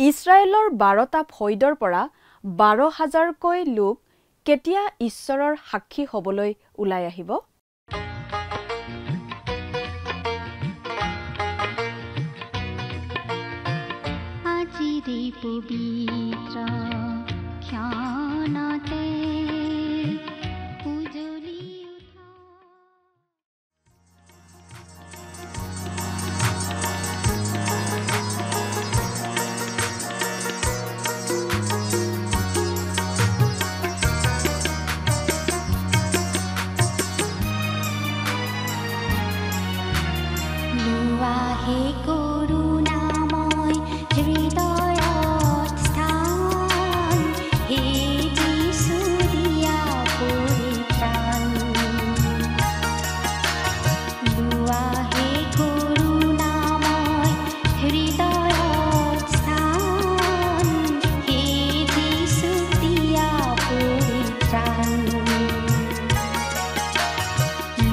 ইছৰাইলৰ 12টা ফৈদৰ পৰা 12,000কৈ লোক কেতিয়া ঈশ্বৰৰ সাক্ষী হ'বলৈ ওলাই আহিব? আজিৰে পবিত্ৰ ক্ষণতে উজলি উঠা লোৱাহে কৰোণাময় হৃদয়ত স্থান, হে যিশু দিয়া পৰিত্ৰাণ। লোৱাহে কৰোণাময় হৃদয়ত স্থান, হে যিশু দিয়া পৰিত্ৰাণ।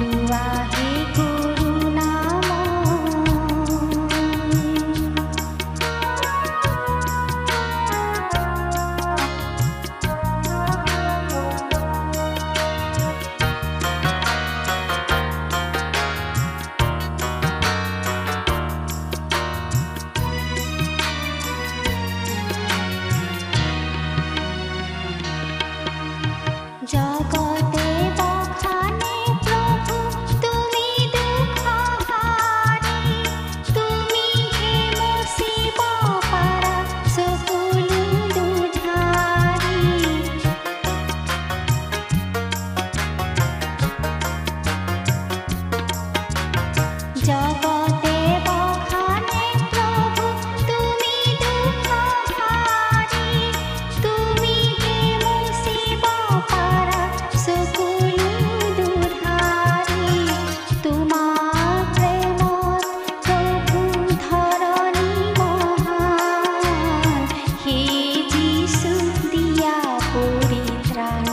লোৱাহে জগতে বখানে প্ৰভু তুমি দুখহাৰী, তুমি হে মুচিব পাৰা সকলো দুধাৰী। জগতে বখানে প্ৰভু তুমি দুখহাৰী, তুমি হে মুচিব পাৰা সকলো দুধাৰী। তোমাৰ প্ৰেমত প্ৰভু ধৰণী মহান, হে যিশু দিয়া পৰিত্ৰাণ।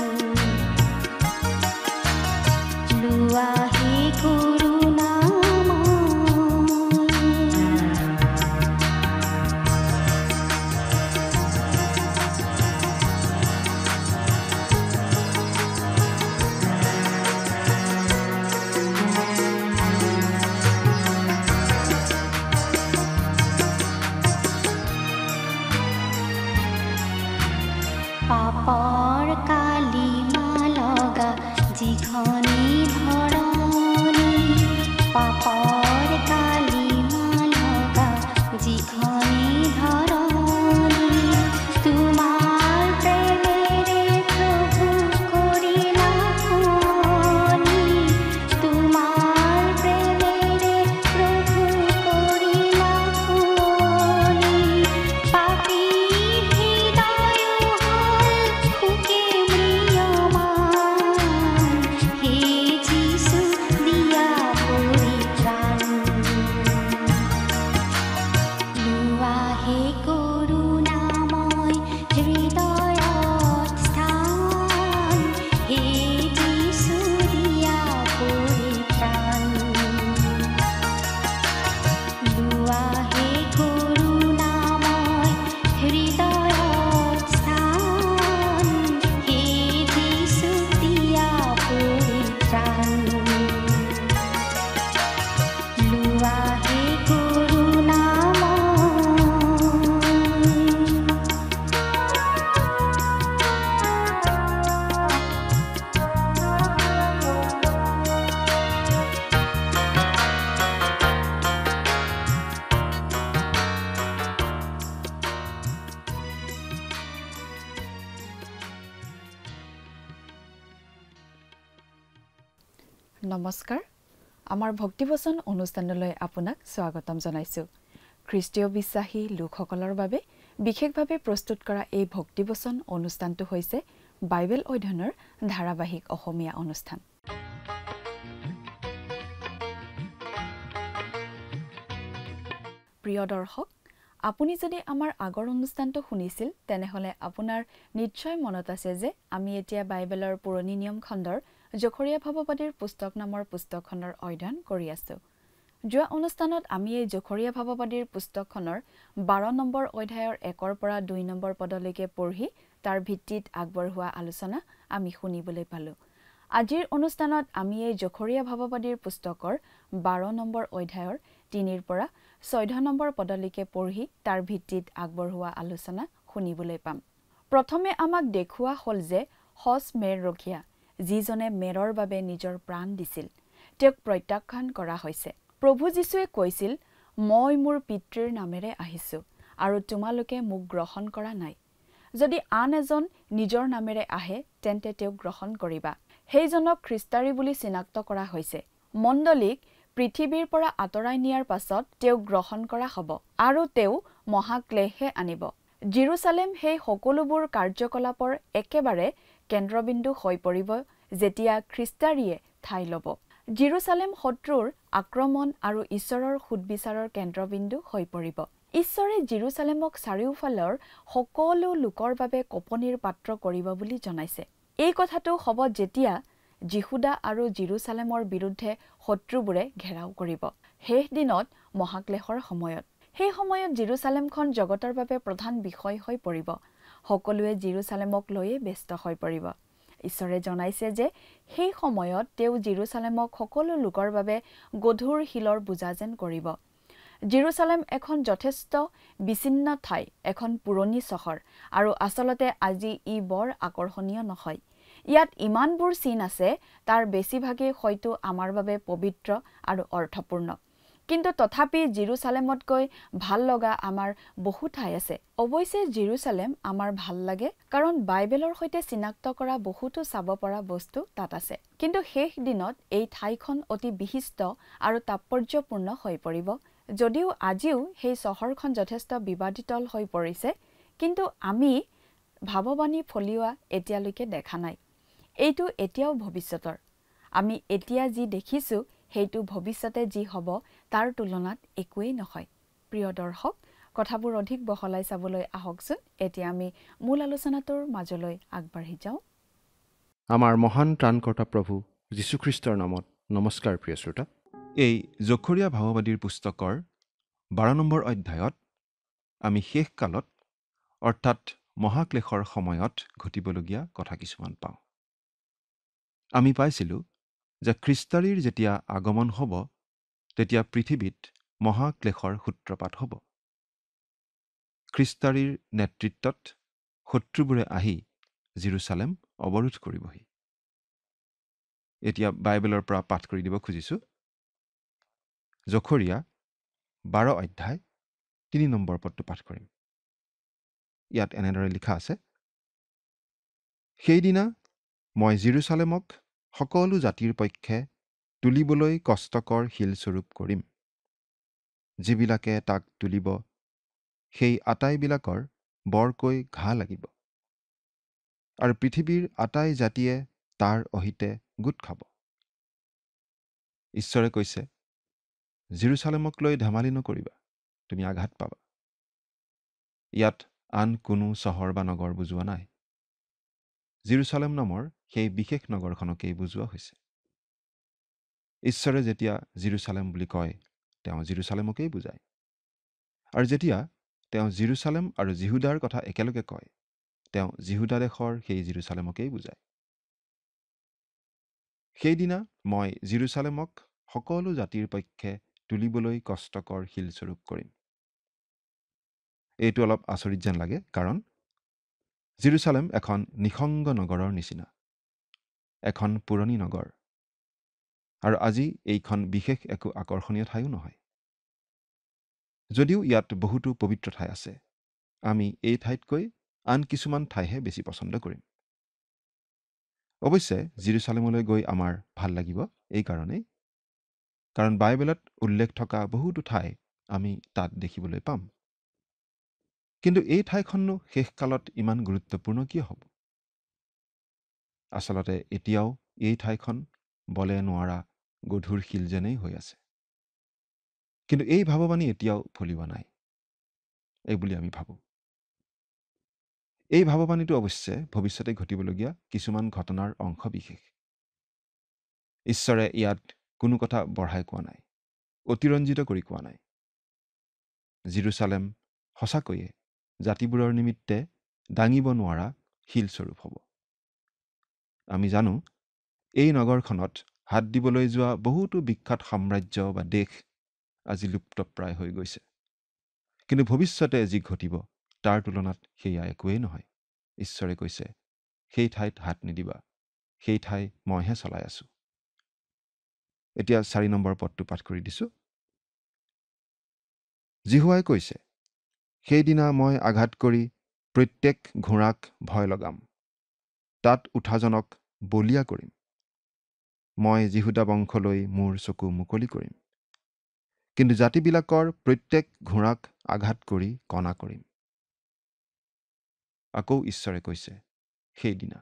লোৱাহে কৰোণাময়। পাপৰ কালিমা লগা যিখনি ধৰণী, পাপৰ কালিমা লগা যিখনি ধৰণী, তোমাৰ প্ৰেমেৰে প্ৰভু কৰিলা শুৱনি, তোমাৰ প্ৰেমেৰে প্ৰভু কৰিলা শুৱনি। পাপী হৃদয়ো হ'ল সুখী ম্ৰিয়মান, হে যিশু দিয়া পৰিত্ৰাণ। লোৱাহে কৰোণাময় হৃদয়ত স্থান, হে যিশু দিয়া পৰিত্ৰাণ। লোৱাহে কৰোণাময় হৃদয়ত স্থান, হে যিশু দিয়া পৰিত্ৰাণ। লোৱাহে কৰোণাময়। নমস্কাৰ, আমাৰ ভক্তিবচন অনুষ্ঠানলৈ আপোনাক স্বাগতম জনাইছোঁ। খ্ৰীষ্টীয় বিশ্বাসী লোকসকলৰ বাবে বিশেষভাৱে প্ৰস্তুত কৰা এই ভক্তিবচন অনুষ্ঠানটো হৈছে বাইবেল অধ্যয়নৰ ধাৰাবাহিক অসমীয়া অনুষ্ঠান। প্ৰিয় দৰ্শক, আপুনি যদি আমাৰ আগৰ অনুষ্ঠানটো শুনিছিল তেনেহলে আপোনাৰ নিশ্চয় মনত আছে যে আমি এতিয়া বাইবেলৰ পুৰণি নিয়ম খণ্ডৰ জখৰীয়া ভাৱবাদীৰ পুস্তক নামৰ পুস্তকখনৰ অধ্যয়ন কৰি আছো। যোৱা অনুষ্ঠানত আমি এই জখৰীয়া ভাৱবাদীৰ পুস্তকখনৰ 12 নম্বৰ অধ্যায়ৰ 1 পৰা 2 নম্বৰ পদলৈকে পঢ়ি তাৰ ভিত্তিত আগবঢ়োৱা আলোচনা আমি শুনিবলৈ পালো। আজিৰ অনুষ্ঠানত আমি এই জখৰীয়া ভাৱবাদীৰ পুস্তকৰ 12 নম্বৰ অধ্যায়ৰ 3 পৰা 14 নম্বৰ পদলৈকে পঢ়ি তাৰ ভিত্তিত আগবঢ়োৱা আলোচনা শুনিবলৈ পাম। প্ৰথমে আমাক দেখুওৱা হ'ল যে হজ মেৰ ৰখীয়া যিজনে মেৰৰ বাবে নিজৰ প্ৰাণ দিছিল তেওঁক প্ৰত্যাখ্যান কৰা হৈছে। প্ৰভু যীশুৱে কৈছিল, মই মোৰ পিতৃৰ নামেৰে আহিছো আৰু তোমালোকে মোক গ্ৰহণ কৰা নাই। যদি আন এজন নিজৰ নামেৰে আহে তেন্তে তেওঁক গ্ৰহণ কৰিবা। সেইজনক খ্ৰীষ্টাৰী বুলি চিনাক্ত কৰা হৈছে। মণ্ডলীক পৃথিৱীৰ পৰা আঁতৰাই নিয়াৰ পাছত তেওঁক গ্ৰহণ কৰা হ'ব আৰু তেওঁ মহাক্লেশে আনিব। জেৰুচালেম সেই সকলোবোৰ কাৰ্যকলাপৰ একেবাৰে কেন্দ্ৰবিন্দু হৈ পৰিব যেতিয়া খ্ৰীষ্টাৰীয়ে ঠাই ল'ব। জেৰুচালেম শত্ৰুৰ আক্ৰমণ আৰু ঈশ্বৰৰ সুদবিচাৰৰ কেন্দ্ৰবিন্দু হৈ পৰিব। ঈশ্বৰে জেৰুচালেমক চাৰিওফালৰ সকলো লোকৰ বাবে কঁপনিৰ পাত্ৰ কৰিব বুলি জনাইছে। এই কথাটো হ'ব যেতিয়া যিহুদা আৰু জেৰুচালেমৰ বিৰুদ্ধে শত্ৰুবোৰে ঘেৰাও কৰিব। শেষ দিনত মহাক্লেশৰ সময়ত। সেই সময়ত জেৰুচালেমখন জগতৰ বাবে প্ৰধান বিষয় হৈ পৰিব। সকলোৱে জেৰুচালেমক লৈয়ে ব্যস্ত হৈ পৰিব। ঈশ্বৰে জনাইছে যে সেই সময়ত তেওঁ জেৰুচালেমক সকলো লোকৰ বাবে গধুৰ শিলৰ বোজা যেন কৰিব। জেৰুচালেম এখন যথেষ্ট বিচ্ছিন্ন ঠাই, এখন পুৰণি চহৰ, আৰু আচলতে আজি ই বৰ আকৰ্ষণীয় নহয়। ইয়াত ইমানবোৰ চিন আছে, তাৰ বেছিভাগেই হয়তো আমাৰ বাবে পবিত্ৰ আৰু অৰ্থপূৰ্ণ। কিন্তু তথাপি জেৰুচালেমতকৈ ভাল লগা আমাৰ বহু ঠাই আছে। অৱশ্যে জেৰুচালেম আমাৰ ভাল লাগে কাৰণ বাইবেলৰ সৈতে চিনাক্ত কৰা বহুতো চাব পৰা বস্তু তাত আছে। কিন্তু শেষ দিনত এই ঠাইখন অতি বিশিষ্ট আৰু তাৎপৰ্যপূৰ্ণ হৈ পৰিব। যদিও আজিও সেই চহৰখন যথেষ্ট বিবাদিতল হৈ পৰিছে, কিন্তু আমি ভাৱবাণী ফলিওৱা এতিয়ালৈকে দেখা নাই। এইটো এতিয়াও ভৱিষ্যতৰ। আমি এতিয়া যি দেখিছোঁ সেইটো ভৱিষ্যতে যি হ'ব তাৰ তুলনাত একোৱেই নহয়। প্ৰিয় দৰ্শক, কথাবোৰ অধিক বহলাই চাবলৈ আহকচোন। এতিয়া আমি মূল আলোচনাটোৰ মাজলৈ আগবাঢ়ি যাওঁ। আমাৰ মহান ত্ৰাণকৰ্তা প্ৰভু যীশুখ্ৰীষ্টৰ নামত নমস্কাৰ। প্ৰিয় শ্ৰোতা, এই জখৰীয়া ভাৱবাদীৰ পুস্তকৰ 12 নম্বৰ অধ্যায়ত আমি শেষ কালত অৰ্থাৎ মহাক্লেশৰ সময়ত ঘটিবলগীয়া কথা কিছুমান পাওঁ। আমি পাইছিলোঁ যে খ্ৰীষ্টাৰীৰ যেতিয়া আগমন হ'ব তেতিয়া পৃথিৱীত মহাক্লেশৰ সূত্ৰপাত হ'ব। খ্ৰীষ্টাৰীৰ নেতৃত্বত শত্ৰুবোৰে আহি জেৰুচালেম অৱৰোধ কৰিবহি। এতিয়া বাইবেলৰ পৰা পাঠ কৰি দিব খুজিছোঁ। জখৰীয়া 12 অধ্যায় 3 নম্বৰ পদটো পাঠ কৰিম। ইয়াত এনেদৰে লিখা আছে, সেইদিনা মই জেৰুচালেমক সকলো জাতিৰ পক্ষে তুলিবলৈ কষ্টকৰ শিলস্বৰূপ কৰিম। যিবিলাকে তাক তুলিব সেই আটাইবিলাকৰ বৰকৈ ঘাঁ লাগিব, আৰু পৃথিৱীৰ আটাই জাতিয়ে তাৰ অহিতে গোট খাব। ঈশ্বৰে কৈছে, জেৰুচালেমক লৈ ধেমালি নকৰিবা, তুমি আঘাত পাবা। ইয়াত আন কোনো চহৰ বা নগৰ বুজোৱা নাই। জেৰুচালেম নামৰ সেই বিশেষ নগৰখনকেই বুজোৱা হৈছে। ঈশ্বৰে যেতিয়া জেৰুচালেম বুলি কয় তেওঁ জেৰুচালেমকেই বুজায়। আৰু যেতিয়া তেওঁ জেৰুচালেম আৰু যিহুদাৰ কথা একেলগে কয় তেওঁ যিহুদা দেশৰ সেই জেৰুচালেমকেই বুজায়। সেইদিনা মই জেৰুচালেমক সকলো জাতিৰ পক্ষে তুলিবলৈ কষ্টকৰ শিলস্বৰূপ কৰিম। এইটো অলপ আচৰিত যেন লাগে, কাৰণ জেৰুচালেম এখন নিসংগ নগৰৰ নিচিনা, এখন পুৰণি নগৰ, আৰু আজি এইখন বিশেষ একো আকৰ্ষণীয় ঠাইও নহয়। যদিও ইয়াত বহুতো পবিত্ৰ ঠাই আছে, আমি এই ঠাইতকৈ আন কিছুমান ঠাইহে বেছি পচন্দ কৰিম। অৱশ্যে জেৰুচালেমলৈ গৈ আমাৰ ভাল লাগিব এই কাৰণেই, কাৰণ বাইবেলত উল্লেখ থকা বহুতো ঠাই আমি তাত দেখিবলৈ পাম। কিন্তু এই ঠাইখননো শেষকালত ইমান গুৰুত্বপূৰ্ণ কিয় হ'ব? আচলতে এতিয়াও এই ঠাইখন বলে নোৱাৰা গধুৰ শিল যেনেই হৈ আছে। কিন্তু এই ভাৱবাণী এতিয়াও ফলিওৱা নাই, এই বুলি আমি ভাবোঁ। এই ভাৱবাণীটো অৱশ্যে ভৱিষ্যতে ঘটিবলগীয়া কিছুমান ঘটনাৰ অংশ বিশেষ। ঈশ্বৰে ইয়াত কোনো কথা বঢ়াই কোৱা নাই। অতিৰঞ্জিত কৰি কোৱা নাই। জেৰুচালেম সঁচাকৈয়ে জাতিবোৰৰ নিমিত্তে দাঙিব নোৱাৰা শিলস্বৰূপ হ'ব। আমি জানো এই নগৰখনত হাত দিবলৈ যোৱা বহুতো বিখ্যাত সাম্ৰাজ্য বা দেশ আজি লুপ্তপ্ৰায় হৈ গৈছে। কিন্তু ভৱিষ্যতে যি ঘটিব তাৰ তুলনাত সেয়া একোৱেই নহয়। ঈশ্বৰে কৈছে, সেই ঠাইত হাত নিদিবা, সেই ঠাই মইহে চলাই আছো। এতিয়া 4 নম্বৰ পদটো পাঠ কৰি দিছোঁ। জিহুৱাই কৈছে, সেইদিনা মই আঘাত কৰি প্ৰত্যেক ঘোঁৰাক ভয় লগাম, তাত উঠাজনক বলিয়া কৰিম। মই জিহুদা বংশলৈ মোৰ চকু মুকলি কৰিম, কিন্তু জাতিবিলাকৰ প্ৰত্যেক ঘোঁৰাক আঘাত কৰি কণা কৰিম। আকৌ ঈশ্বৰে কৈছে, সেইদিনা।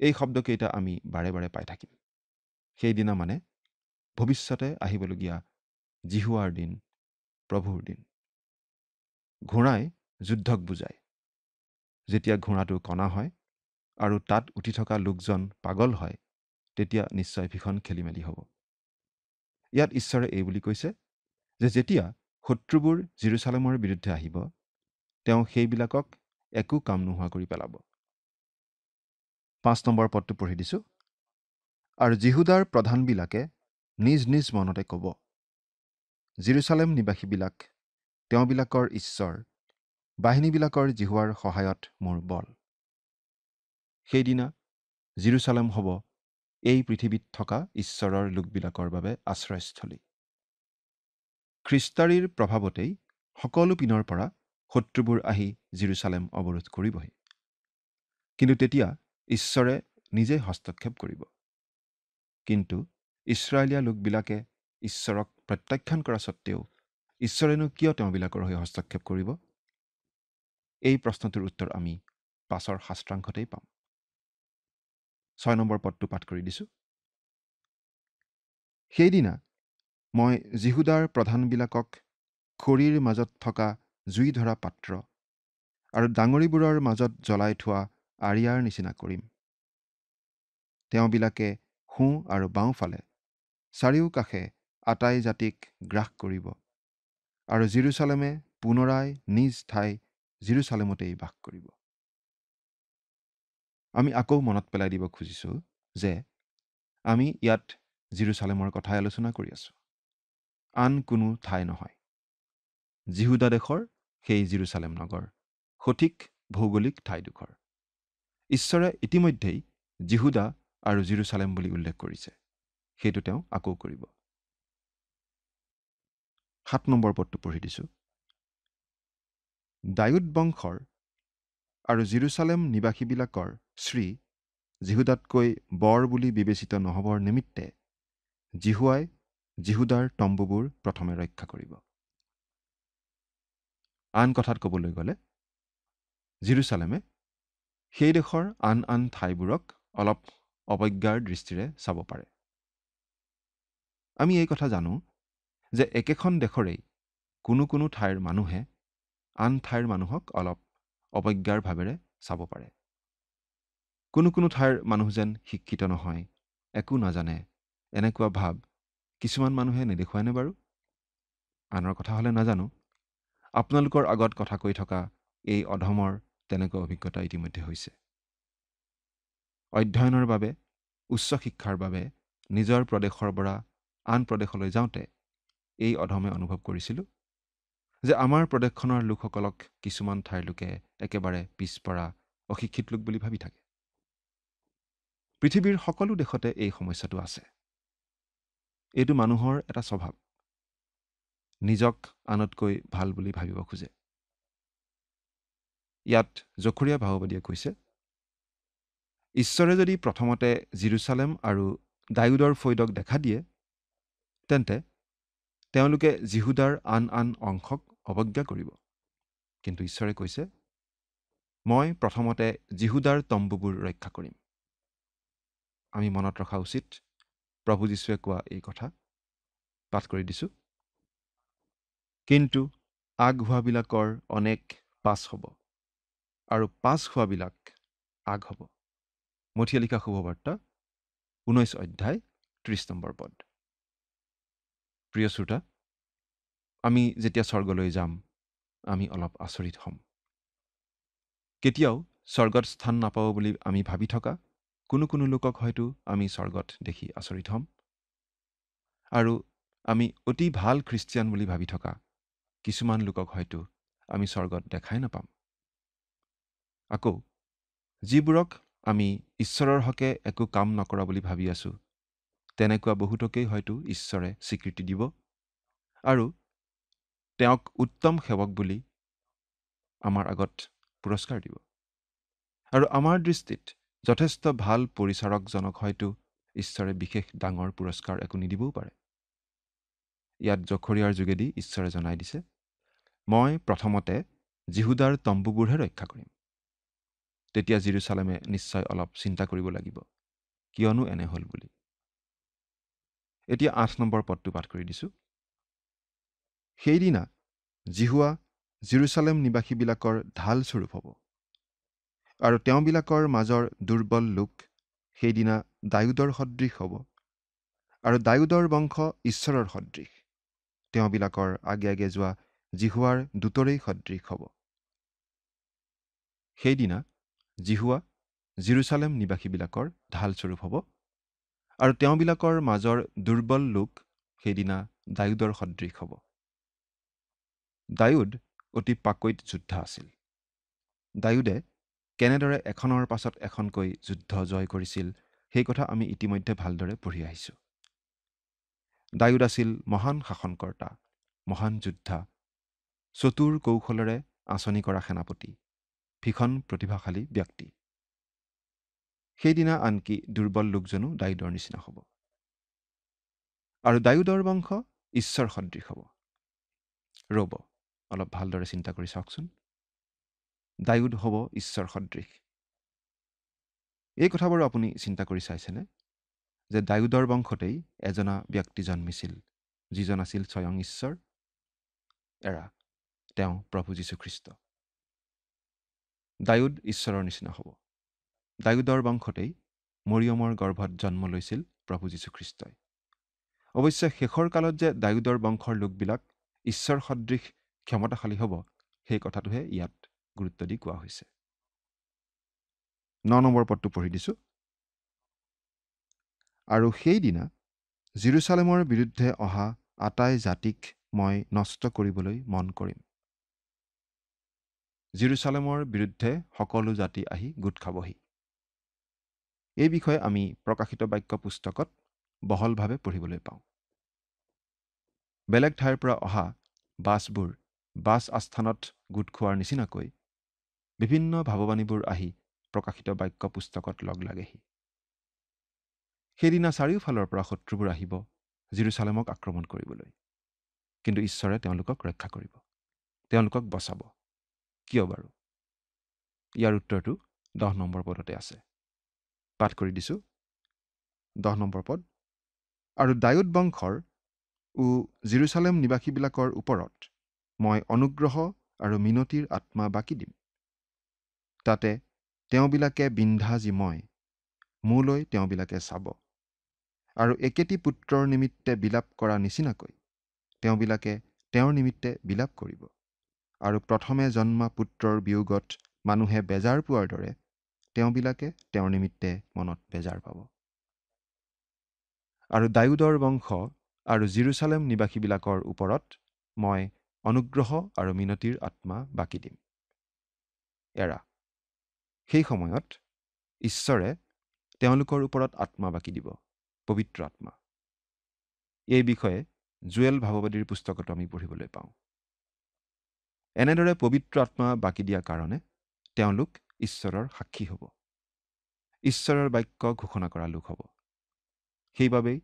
এই শব্দকেইটা আমি বাৰে বাৰে পাই থাকিম। সেইদিনা মানে ভৱিষ্যতে আহিবলগীয়া জিহুৱাৰ দিন, প্ৰভুৰ দিন। ঘোঁৰাই যুদ্ধক বুজায়। যেতিয়া ঘোঁৰাটো কণা হয় আৰু তাত উঠি থকা লোকজন পাগল হয়, তেতিয়া নিশ্চয় ভীষণ খেলিমেলি হ'ব। ইয়াত ঈশ্বৰে এই বুলি কৈছে যে যেতিয়া শত্ৰুবোৰ জেৰুচালেমৰ বিৰুদ্ধে আহিব, তেওঁ সেইবিলাকক একো কাম নোহোৱা কৰি পেলাব। 5 নম্বৰ পদটো পঢ়ি দিছোঁ। আৰু জিহুদাৰ প্ৰধানবিলাকে নিজ নিজ মনতে ক'ব, জেৰুচালেম নিবাসীবিলাক তেওঁবিলাকৰ ঈশ্বৰ, বাহিনীবিলাকৰ জিহুৱাৰ সহায়ত মোৰ বল। সেইদিনা জেৰুচালেম হ'ব এই পৃথিৱীত থকা ঈশ্বৰৰ লোকবিলাকৰ বাবে আশ্ৰয়স্থলী। খ্ৰীষ্টাৰীৰ প্ৰভাৱতেই সকলো পিনৰ পৰা শত্ৰুবোৰ আহি জেৰুচালেম অৱৰোধ কৰিবহি। কিন্তু তেতিয়া ঈশ্বৰে নিজে হস্তক্ষেপ কৰিব। কিন্তু ইছৰাইলীয়া লোকবিলাকে ঈশ্বৰক প্ৰত্যাখ্যান কৰা স্বত্তেও ঈশ্বৰেনো কিয় তেওঁবিলাকৰ হৈ হস্তক্ষেপ কৰিব? এই প্ৰশ্নটোৰ উত্তৰ আমি পাছৰ শাস্ত্ৰাংশতেই পাম। 6 নম্বৰ পদটো পাঠ কৰি দিছোঁ। সেইদিনা মই জিহুদাৰ প্ৰধানবিলাকক খৰিৰ মাজত থকা জুই ধৰা পাত্ৰ আৰু ডাঙৰিবোৰৰ মাজত জ্বলাই থোৱা আৰিয়াৰ নিচিনা কৰিম। তেওঁবিলাকে সোঁ আৰু বাওঁফালে চাৰিওকাষে আটাই জাতিক গ্ৰাস কৰিব আৰু জেৰুচালেমে পুনৰাই নিজ ঠাই জেৰুচালেমতেই বাস কৰিব। আমি আকৌ মনত পেলাই দিব খুজিছোঁ যে আমি ইয়াত জেৰুচালেমৰ কথাই আলোচনা কৰি আছোঁ, আন কোনো ঠাই নহয়। জিহুদা দেশৰ সেই জেৰুচালেম নগৰ সঠিক ভৌগোলিক ঠাইডোখৰ। ঈশ্বৰে ইতিমধ্যেই জিহুদা আৰু জেৰুচালেম বুলি উল্লেখ কৰিছে, সেইটো তেওঁ আকৌ কৰিব। 7 নম্বৰ পদটো পঢ়ি দিছোঁ। দায়ুদ বংশৰ আৰু জেৰুচালেম নিবাসীবিলাকৰ শ্ৰী জিহুদাতকৈ বৰ বুলি বিবেচিত নহ'বৰ নিমিত্তে জিহুৱাই জিহুদাৰ তম্বুবোৰ প্ৰথমে ৰক্ষা কৰিব। আন কথাত ক'বলৈ গ'লে জেৰুচালেমে সেই দেশৰ আন আন ঠাইবোৰক অলপ অৱজ্ঞাৰ দৃষ্টিৰে চাব পাৰে। আমি এই কথা জানো যে একেখন দেশৰেই কোনো কোনো ঠাইৰ মানুহে আন ঠাইৰ মানুহক অলপ অৱজ্ঞাৰ ভাৱেৰে চাব পাৰে। কোনো কোনো ঠাইৰ মানুহ যেন শিক্ষিত নহয়, একো নাজানে, এনেকুৱা ভাৱ কিছুমান মানুহে নেদেখুৱায়নে বাৰু? আনৰ কথা হ'লে নাজানো, আপোনালোকৰ আগত কথা কৈ থকা এই অধমৰ তেনেকুৱা অভিজ্ঞতা ইতিমধ্যে হৈছে। অধ্যয়নৰ বাবে, উচ্চ শিক্ষাৰ বাবে নিজৰ প্ৰদেশৰ পৰা আন প্ৰদেশলৈ যাওঁতে এই অধমে অনুভৱ কৰিছিলোঁ যে আমাৰ প্ৰদেশখনৰ লোকসকলক কিছুমান ঠাইৰ লোকে একেবাৰে পিছপৰা অশিক্ষিত লোক বুলি ভাবি থাকে। পৃথিৱীৰ সকলো দেশতে এই সমস্যাটো আছে। এইটো মানুহৰ এটা স্বভাৱ, নিজক আনতকৈ ভাল বুলি ভাবিব খোজে। ইয়াত জকৰীয়া ভাৱবাদীয়ে কৈছে, ঈশ্বৰে যদি প্ৰথমতে জেৰুচালেম আৰু দায়ুদৰ ফৈদক দেখা দিয়ে, তেন্তে তেওঁলোকে জিহুদাৰ আন আন অংশক অৱজ্ঞা কৰিব। কিন্তু ঈশ্বৰে কৈছে, মই প্ৰথমতে জিহুদাৰ তম্বুবোৰ ৰক্ষা কৰিম। আমি মনত ৰখা উচিত প্ৰভু যীশুৱে কোৱা এই কথা। পাঠ কৰি দিছোঁ। কিন্তু আগ হোৱাবিলাকৰ অনেক পাছ হ'ব আৰু পাছ হোৱাবিলাক আগ হ'ব। মথিয়া লিখা শুভবাৰ্তা 19 অধ্যায় 30 নম্বৰ পদ। প্ৰিয় শ্ৰোতা, আমি যেতিয়া স্বৰ্গলৈ যাম আমি অলপ আচৰিত হ'ম। কেতিয়াও স্বৰ্গত স্থান নাপাব বুলি আমি ভাবি থকা কোনো লোকক হয়তো আমি স্বৰ্গত দেখি আচৰিত হ'ম। আৰু আমি অতি ভাল খ্ৰীষ্টিয়ান বুলি ভাবি থকা কিছুমান লোকক হয়তো আমি স্বৰ্গত দেখাই নাপাম। আকৌ যিবোৰক আমি ঈশ্বৰৰ হকে একো কাম নকৰা বুলি ভাবি আছোঁ, তেনেকুৱা বহুতকেই হয়তো ঈশ্বৰে স্বীকৃতি দিব আৰু তেওঁক উত্তম সেৱক বুলি আমাৰ আগত পুৰস্কাৰ দিব। আৰু আমাৰ দৃষ্টিত যথেষ্ট ভাল পৰিচাৰকজনক হয়তো ঈশ্বৰে বিশেষ ডাঙৰ পুৰস্কাৰ একো নিদিবও পাৰে। ইয়াত জখৰিয়াৰ যোগেদি ঈশ্বৰে জনাই দিছে, মই প্ৰথমতে জিহুদাৰ তম্বুবোৰহে ৰক্ষা কৰিম। তেতিয়া জেৰুচালেমে নিশ্চয় অলপ চিন্তা কৰিব লাগিব, কিয়নো এনে হ'ল বুলি। এতিয়া 8 নম্বৰ পদটো পাঠ কৰি দিছোঁ। সেইদিনা জিহুৱা জেৰুচালেম নিবাসীবিলাকৰ ঢাল স্বৰূপ হ'ব, আৰু তেওঁবিলাকৰ মাজৰ দুৰ্বল লোক সেইদিনা দায়ুদৰ সদৃশ হ'ব, আৰু দায়ুদৰ বংশ ঈশ্বৰৰ সদৃশ, তেওঁবিলাকৰ আগে আগে যোৱা জিহুৱাৰ দূতৰেই সদৃশ হ'ব। সেইদিনা জিহুৱা জেৰুচালেম নিবাসীবিলাকৰ ঢাল স্বৰূপ হ'ব, আৰু তেওঁবিলাকৰ মাজৰ দুৰ্বল লোক সেইদিনা দায়ুদৰ সদৃশ হ'ব। দায়ুদ অতি পাকৈত যোদ্ধা আছিল। দায়ুদে কেনেদৰে এখনৰ পাছত এখনকৈ যুদ্ধ জয় কৰিছিল সেই কথা আমি ইতিমধ্যে ভালদৰে পঢ়ি আহিছোঁ। দায়ুদ আছিল মহান শাসনকৰ্তা, মহান যোদ্ধা, চতুৰ কৌশলেৰে আঁচনি কৰা সেনাপতি, ভীষণ প্ৰতিভাশালী ব্যক্তি। সেইদিনা আনকি দুৰ্বল লোকজনো দায়ুদৰ নিচিনা হ'ব। আৰু দায়ুদৰ বংশ ঈশ্বৰ সদৃশ হ'ব। ৰ'ব, অলপ ভালদৰে চিন্তা কৰি চাওকচোন। দায়ুদ হ'ব ঈশ্বৰ সদৃশ। এই কথাবোৰ আপুনি চিন্তা কৰি চাইছেনে, যে দায়ুদৰ বংশতেই এজনা ব্যক্তি জন্মিছিল, যিজন আছিল স্বয়ং ঈশ্বৰ, তেওঁ প্ৰভু যীশুখ্ৰীষ্ট। দায়ুদ ঈশ্বৰৰ নিচিনা হ'ব। দায়ুদৰ বংশতেই মৰিয়মৰ গৰ্ভত জন্ম লৈছিল প্ৰভু যীশুখ্ৰীষ্টই। অৱশ্যে শেষৰ কালত যে দায়ুদৰ বংশৰ লোকবিলাক ঈশ্বৰ সদৃশ ক্ষমতাশালী হ'ব, সেই কথাটোহে ইয়াত গুৰুত্ব দি কোৱা হৈছে। 9 নম্বৰ পদটো পঢ়ি দিছোঁ। আৰু সেইদিনা জেৰুচালেমৰ বিৰুদ্ধে অহা আটাই জাতিক মই নষ্ট কৰিবলৈ মন কৰিম। জেৰুচালেমৰ বিৰুদ্ধে সকলো জাতি আহি গোট খাবহি। এই বিষয়ে আমি প্ৰকাশিত বাক্য পুস্তকত বহলভাৱে পঢ়িবলৈ পাওঁ। বেলেগ ঠাইৰ পৰা অহা বাছবোৰ বাছ আস্থানত গোট খোৱাৰ নিচিনাকৈ বিভিন্ন ভাৱবাণীবোৰ আহি প্ৰকাশিত বাক্য পুস্তকত লগ লাগেহি। সেইদিনা চাৰিওফালৰ পৰা শত্ৰুবোৰ আহিব জেৰুচালেমক আক্ৰমণ কৰিবলৈ। কিন্তু ঈশ্বৰে তেওঁলোকক ৰক্ষা কৰিব, তেওঁলোকক বচাব। কিয় বাৰু? ইয়াৰ উত্তৰটো 10 নম্বৰ পদতে আছে। পাঠ কৰি দিছোঁ। 10 নম্বৰ পদ। আৰু দায়ুদ বংশৰ জেৰুচালেম নিবাসীবিলাকৰ ওপৰত মই অনুগ্ৰহ আৰু মিনতিৰ আত্মা বাকি দিম। তাতে তেওঁবিলাকে বিন্ধা যি মোলৈ তেওঁবিলাকে চাব, আৰু একেটি পুত্ৰৰ নিমিত্তে বিলাপ কৰা নিচিনাকৈ তেওঁবিলাকে তেওঁৰ নিমিত্তে বিলাপ কৰিব। আৰু প্ৰথমে জন্মা পুত্ৰৰ বিয়োগত মানুহে বেজাৰ পোৱাৰ দৰে তেওঁবিলাকে তেওঁৰ নিমিত্তে মনত বেজাৰ পাব। আৰু দায়ুদৰ বংশ আৰু জেৰুচালেম নিবাসীবিলাকৰ ওপৰত মই অনুগ্ৰহ আৰু মিনতিৰ আত্মা বাকি দিম। সেই সময়ত ঈশ্বৰে তেওঁলোকৰ ওপৰত আত্মা বাকি দিব, পবিত্ৰ আত্মা। এই বিষয়ে জুৱেল ভাৱবাদীৰ পুস্তকতো আমি পঢ়িবলৈ পাওঁ। এনেদৰে পবিত্ৰ আত্মা বাকি দিয়া কাৰণে তেওঁলোক ঈশ্বৰৰ সাক্ষী হ'ব, ঈশ্বৰৰ বাক্য ঘোষণা কৰা লোক হ'ব। সেইবাবেই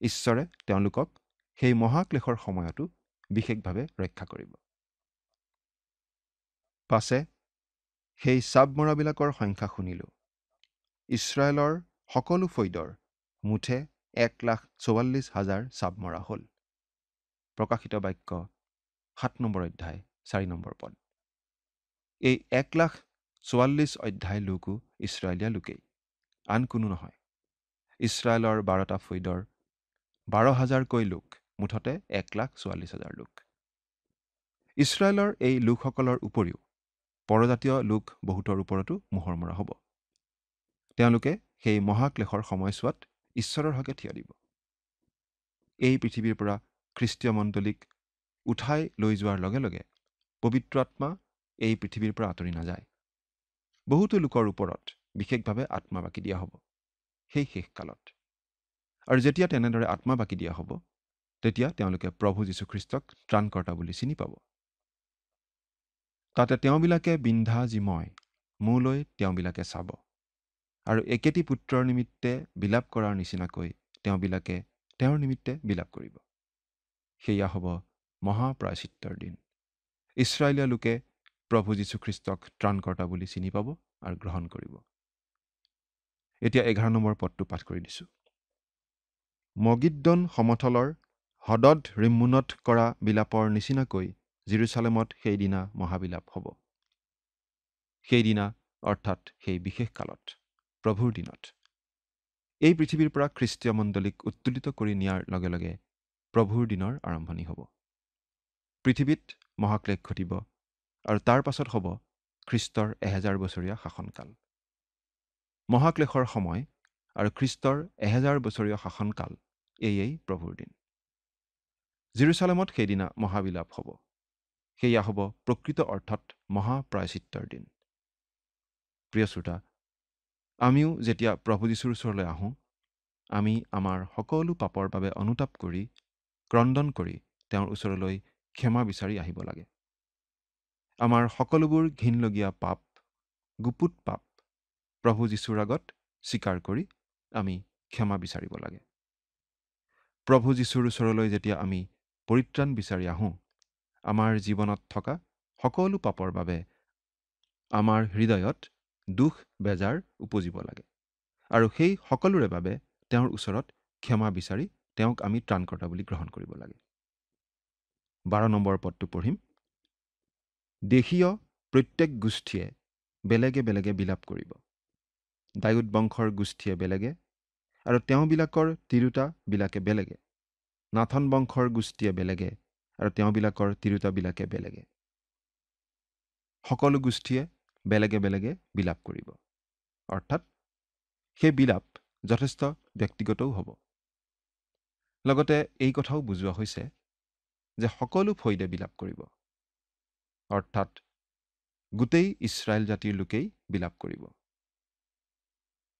ঈশ্বৰে তেওঁলোকক সেই মহাক্লেশৰ সময়তো বিশেষভাৱে ৰক্ষা কৰিব। পাছে সেই চাব মৰাবিলাকৰ সংখ্যা শুনিলোঁ। ইছৰাইলৰ সকলো ফৈদৰ মুঠে 1,44,000 চাব মৰা হ'ল। প্ৰকাশিত বাক্য 7 নম্বৰ অধ্যায় 4 নম্বৰ পদ। এই 1,44,000 অধ্যায় লোকো ইছৰাইলীয়া লোকেই, আন কোনো নহয়। ইছৰাইলৰ 12টা ফৈদৰ 12,000কৈ লোক মুঠতে 1,44,000 লোক। ইছৰাইলৰ এই লোকসকলৰ উপৰিও পৰজাতীয় লোক বহুতৰ ওপৰতো মোহৰ মৰা হ'ব। তেওঁলোকে সেই মহাক্লেশৰ সময়ছোৱাত ঈশ্বৰৰ হকে থিয় দিব। এই পৃথিৱীৰ পৰা খ্ৰীষ্টীয় মণ্ডলীক উঠাই লৈ যোৱাৰ লগে লগে পবিত্ৰ আত্মা এই পৃথিৱীৰ পৰা আঁতৰি নাযায়। বহুতো লোকৰ ওপৰত বিশেষভাৱে আত্মা বাকি দিয়া হ'ব সেই শেষ কালত। আৰু যেতিয়া তেনেদৰে আত্মা বাকি দিয়া হ'ব, তেতিয়া তেওঁলোকে প্ৰভু যীশুখ্ৰীষ্টক ত্ৰাণকৰ্তা বুলি চিনি পাব। তাতে তেওঁবিলাকে বিন্ধা যি মই মোলৈ তেওঁবিলাকে চাব, আৰু একেটি পুত্ৰৰ নিমিত্তে বিলাপ কৰাৰ নিচিনাকৈ তেওঁবিলাকে তেওঁৰ নিমিত্তে বিলাপ কৰিব। সেয়া হ'ব মহাপ্ৰায়শ্চিত্তৰ দিন। ইছৰাইলীয় লোকে প্ৰভু যীশুখ্ৰীষ্টক ত্ৰাণকৰ্তা বুলি চিনি পাব আৰু গ্ৰহণ কৰিব। এতিয়া 11 নম্বৰ পদটো পাঠ কৰি দিছোঁ। মগিদ্দন সমথলৰ হদদ ৰিম্মোনত কৰা বিলাপৰ নিচিনাকৈ জেৰুচালেমত সেইদিনা মহাবিলাপ হ'ব। সেইদিনা অৰ্থাৎ সেই বিশেষ কালত, প্ৰভুৰ দিনত এই পৃথিৱীৰ পৰা খ্ৰীষ্টীয় মণ্ডলীক উত্তোলিত কৰি নিয়াৰ লগে লগে প্ৰভুৰ দিনৰ আৰম্ভণি হ'ব। পৃথিৱীত মহাক্লেশ ঘটিব আৰু তাৰ পাছত হ'ব খ্ৰীষ্টৰ 1000 বছৰীয়া শাসনকাল। মহাক্লেশৰ সময় আৰু খ্ৰীষ্টৰ 1000 বছৰীয়া শাসনকাল এয়েই প্ৰভুৰ দিন। জেৰুচালেমত সেইদিনা মহাবিলাপ হ'ব। সেয়া হ'ব প্ৰকৃত অৰ্থত মহাপ্ৰায়শ্চিত্তৰ দিন। প্ৰিয় শ্ৰোতা, আমিও যেতিয়া প্ৰভু যীশুৰ ওচৰলৈ আহোঁ, আমি আমাৰ সকলো পাপৰ বাবে অনুতাপ কৰি ক্ৰন্দন কৰি তেওঁৰ ওচৰলৈ ক্ষমা বিচাৰি আহিব লাগে। আমাৰ সকলোবোৰ ঘিনলগীয়া পাপ, গুপুত পাপ প্ৰভু যীশুৰ আগত স্বীকাৰ কৰি আমি ক্ষমা বিচাৰিব লাগে। প্ৰভু যীশুৰ ওচৰলৈ যেতিয়া আমি পৰিত্ৰাণ বিচাৰি আহোঁ, আমাৰ জীৱনত থকা সকলো পাপৰ বাবে আমাৰ হৃদয়ত দুখ বেজাৰ উপজিব লাগে, আৰু সেই সকলোৰে বাবে তেওঁৰ ওচৰত ক্ষমা বিচাৰি তেওঁক আমি ত্ৰাণকৰ্তা বুলি গ্ৰহণ কৰিব লাগে। 12 নম্বৰ পদটো পঢ়িম। দেশীয় প্ৰত্যেক গোষ্ঠীয়ে বেলেগে বেলেগে বিলাপ কৰিব। দায়ুদ বংশৰ গোষ্ঠীয়ে বেলেগে, আৰু তেওঁবিলাকৰ তিৰোতাবিলাকে বেলেগে। নাথন বংশৰ গোষ্ঠীয়ে বেলেগে, আৰু তেওঁবিলাকৰ তিৰোতাবিলাকে বেলেগে। সকলো গোষ্ঠীয়ে বেলেগে বেলেগে বিলাপ কৰিব। অৰ্থাৎ সেই বিলাপ যথেষ্ট ব্যক্তিগতও হ'ব। লগতে এই কথাও বুজোৱা হৈছে যে সকলো ফৈদে বিলাপ কৰিব। অৰ্থাৎ গোটেই ইছৰাইল জাতিৰ লোকেই বিলাপ কৰিব।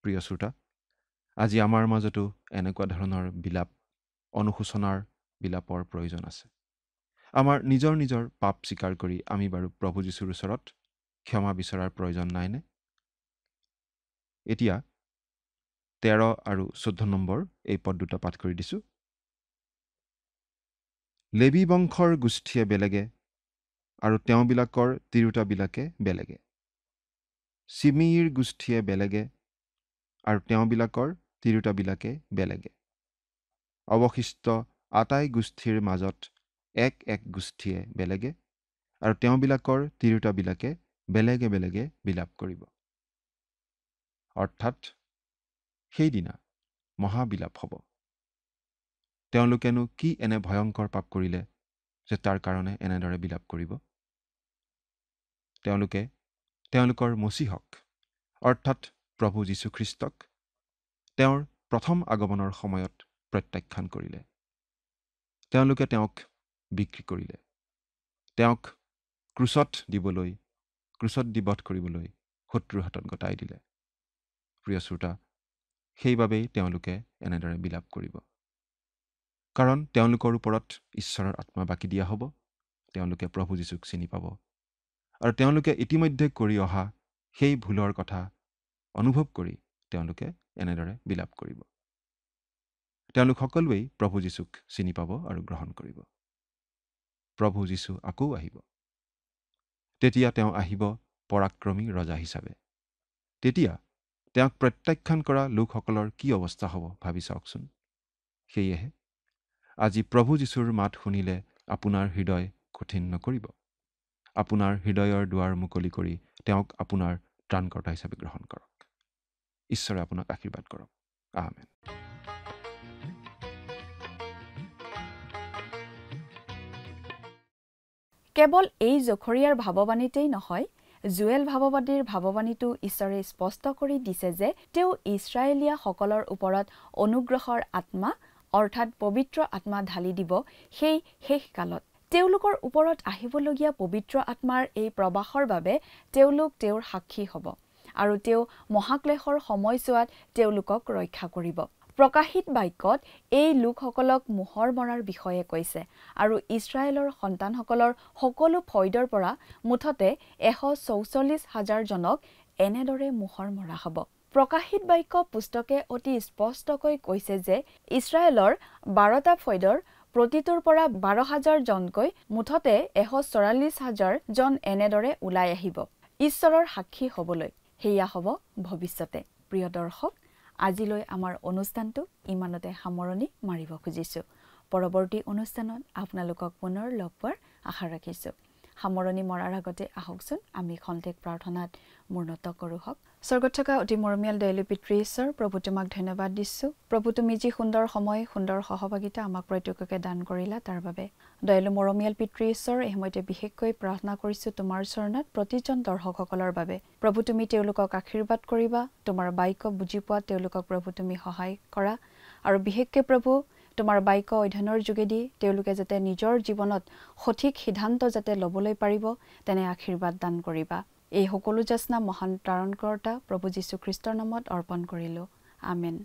প্ৰিয় শ্ৰোতা, আজি আমাৰ মাজতো এনেকুৱা ধৰণৰ বিলাপ, অনুশোচনাৰ বিলাপৰ প্ৰয়োজন আছে। আমাৰ নিজৰ নিজৰ পাপ স্বীকাৰ কৰি আমি বাৰু প্ৰভু যীশুৰ ওচৰত ক্ষমা বিচৰাৰ প্ৰয়োজন নাইনে? এতিয়া 13 আৰু 14 নম্বৰ এই পদ দুটা পাঠ কৰি দিছোঁ। লেবী বংশৰ গোষ্ঠীয়ে বেলেগে, আৰু তেওঁবিলাকৰ তিৰোতাবিলাকে বেলেগে। চিমিইৰ গোষ্ঠীয়ে বেলেগে, আৰু তেওঁবিলাকৰ তিৰোতাবিলাকে বেলেগে। অৱশিষ্ট আটাই গোষ্ঠীৰ মাজত এক এক গোষ্ঠীয়ে বেলেগে, আৰু তেওঁবিলাকৰ তিৰোতাবিলাকে বেলেগে বেলেগে বিলাপ কৰিব। অৰ্থাৎ সেইদিনা মহাবিলাপ হ'ব। তেওঁলোকেনো কি এনে ভয়ংকৰ পাপ কৰিলে যে তাৰ কাৰণে এনেদৰে বিলাপ কৰিব? তেওঁলোকে তেওঁলোকৰ মছিহক অৰ্থাৎ প্ৰভু যীশুখ্ৰীষ্টক তেওঁৰ প্ৰথম আগমনৰ সময়ত প্ৰত্যাখ্যান কৰিলে। তেওঁলোকে তেওঁক বিক্ৰী কৰিলে। তেওঁক ক্ৰুচত দি বধ কৰিবলৈ শত্ৰুৰ হাতত গতাই দিলে। প্ৰিয় শ্ৰোতা, সেইবাবেই তেওঁলোকে এনেদৰে বিলাপ কৰিব। কাৰণ তেওঁলোকৰ ওপৰত ঈশ্বৰৰ আত্মা বাকি দিয়া হ'ব। তেওঁলোকে প্ৰভু যীশুক চিনি পাব, আৰু তেওঁলোকে ইতিমধ্যে কৰি অহা সেই ভুলৰ কথা অনুভৱ কৰি তেওঁলোকে এনেদৰে বিলাপ কৰিব। তেওঁলোক সকলোৱেই প্ৰভু যীশুক চিনি পাব আৰু গ্ৰহণ কৰিব। প্ৰভু যীশু আকৌ আহিব। তেতিয়া তেওঁ আহিব পৰাক্ৰমী ৰজা হিচাপে। তেতিয়া তেওঁক প্ৰত্যাখ্যান কৰা লোকসকলৰ কি অৱস্থা হ'ব ভাবি চাওকচোন। সেয়েহে আজি প্ৰভু যীশুৰ মাত শুনিলে আপোনাৰ হৃদয় কঠিন নকৰিব। আপোনাৰ হৃদয়ৰ দুৱাৰ মুকলি কৰি তেওঁক আপোনাৰ ত্ৰাণকৰ্তা হিচাপে গ্ৰহণ কৰক। ঈশ্বৰে আপোনাক আশীৰ্বাদ কৰক। আমেন। কেৱল এই জখৰিয়াৰ ভাৱবাণীতেই নহয়, জুৱেল ভাৱবাদীৰ ভাৱবাণীটো ঈশ্বৰে স্পষ্ট কৰি দিছে যে তেওঁ ইছৰাইলীয়াসকলৰ ওপৰত অনুগ্ৰহৰ আত্মা অৰ্থাৎ পবিত্ৰ আত্মা ঢালি দিব সেই শেষ কালত। তেওঁলোকৰ ওপৰত আহিবলগীয়া পবিত্ৰ আত্মাৰ এই প্ৰৱাহৰ বাবে তেওঁলোক তেওঁৰ সাক্ষী হ'ব আৰু তেওঁ মহাক্লেশৰ সময়ছোৱাত তেওঁলোকক ৰক্ষা কৰিব। প্ৰকাশিত বাক্যত এই লোকসকলক মোহৰ মৰাৰ বিষয়ে কৈছে আৰু ইছৰাইলৰ সন্তানসকলৰ সকলো ফৈদৰ পৰা মুঠতে 144,000 জনক এনেদৰে মোহৰ মৰা হ'ব। প্ৰকাশিত বাক্য পুস্তকে অতি স্পষ্টকৈ কৈছে যে ইছৰাইলৰ 12টা ফৈদৰ প্ৰতিটোৰ পৰা 12,000 জনকৈ মুঠতে 144,000 জন এনেদৰে ওলাই আহিব ঈশ্বৰৰ সাক্ষী হ'বলৈ। সেয়া হ'ব ভৱিষ্যতে। প্ৰিয় দৰ্শক, আজিলৈ আমাৰ অনুষ্ঠানটো ইমানতে সামৰণি মাৰিব খুজিছোঁ। পৰৱৰ্তী অনুষ্ঠানত আপোনালোকক পুনৰ লগ পোৱাৰ আশা ৰাখিছোঁ। সামৰণি মৰাৰ আগতে আহকচোন আমি খন্তেক প্ৰাৰ্থনাত মূৰ্ণত কৰোঁ হওক। স্বৰ্গত থকা অতি মৰমীয়াল দয়ালু পিতৃ ঈশ্বৰ, প্ৰভু তোমাক ধন্যবাদ দিছোঁ। প্ৰভু তুমি যি সুন্দৰ সময়, সুন্দৰ সহভাগিতা আমাক প্ৰত্যেককে দান কৰিলা তাৰ বাবে। দয়ালু মৰমীয়াল পিতৃ ঈশ্বৰ, এই সময়তে বিশেষকৈ প্ৰাৰ্থনা কৰিছোঁ তোমাৰ চৰণত প্ৰতিজন দৰ্শকসকলৰ বাবে। প্ৰভু তুমি তেওঁলোকক আশীৰ্বাদ কৰিবা, তোমাৰ বাক্য বুজি পোৱাত তেওঁলোকক প্ৰভু তুমি সহায় কৰা আৰু বিশেষকৈ প্ৰভু তোমাৰ বাক্য অধ্যয়নৰ যোগেদি তেওঁলোকে যাতে নিজৰ জীৱনত সঠিক সিদ্ধান্ত যাতে ল'বলৈ পাৰিব তেনে আশীৰ্বাদ দান কৰিবা। এই সকলো যাচনা মহান ত্ৰাণকৰ্তা প্ৰভু যীশুখ্ৰীষ্টৰ নামত অৰ্পণ কৰিলোঁ। আমেন।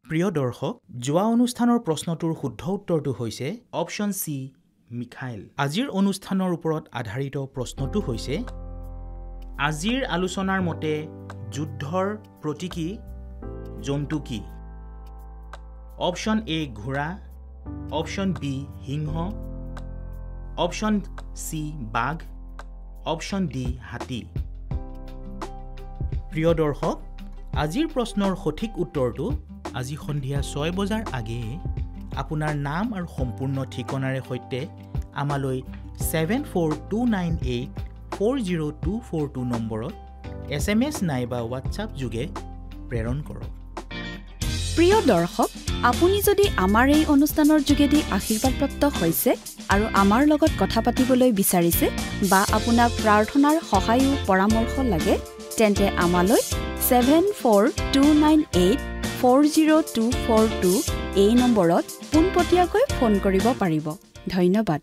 প্ৰিয় দৰ্শক, যোৱা অনুষ্ঠানৰ প্ৰশ্নটোৰ শুদ্ধ উত্তৰটো হৈছে অপশ্যন চি, মিখাইল। আজিৰ অনুষ্ঠানৰ ওপৰত আধাৰিত প্ৰশ্নটো হৈছে আজিৰ আলোচনাৰ মতে যুদ্ধৰ প্ৰতীকী জন্তু কি? অপশ্যন এ ঘোঁৰা, অপশ্যন বি সিংহ, অপশ্যন চি বাঘ, অপশ্যন ডি হাতী। প্ৰিয় দৰ্শক, আজিৰ প্ৰশ্নৰ সঠিক উত্তৰটো আজি সন্ধিয়া 6 বজাৰ আগেয়ে আপোনাৰ নাম আৰু সম্পূৰ্ণ ঠিকনাৰে সৈতে আমালৈ 7429840242 নম্বৰত SMS নাইবা হোৱাটছআপ যোগে প্ৰেৰণ কৰক। প্ৰিয় দৰ্শক, আপুনি যদি আমাৰ এই অনুষ্ঠানৰ যোগেদি আশীৰ্বাদপ্ৰাপ্ত হৈছে আৰু আমাৰ লগত কথা পাতিবলৈ বিচাৰিছে বা আপোনাক প্ৰাৰ্থনাৰ সহায়ো পৰামৰ্শ লাগে তেন্তে আমালৈ 7429840242 এই নম্বৰত পোনপটীয়াকৈ ফোন কৰিব পাৰিব। ধন্যবাদ।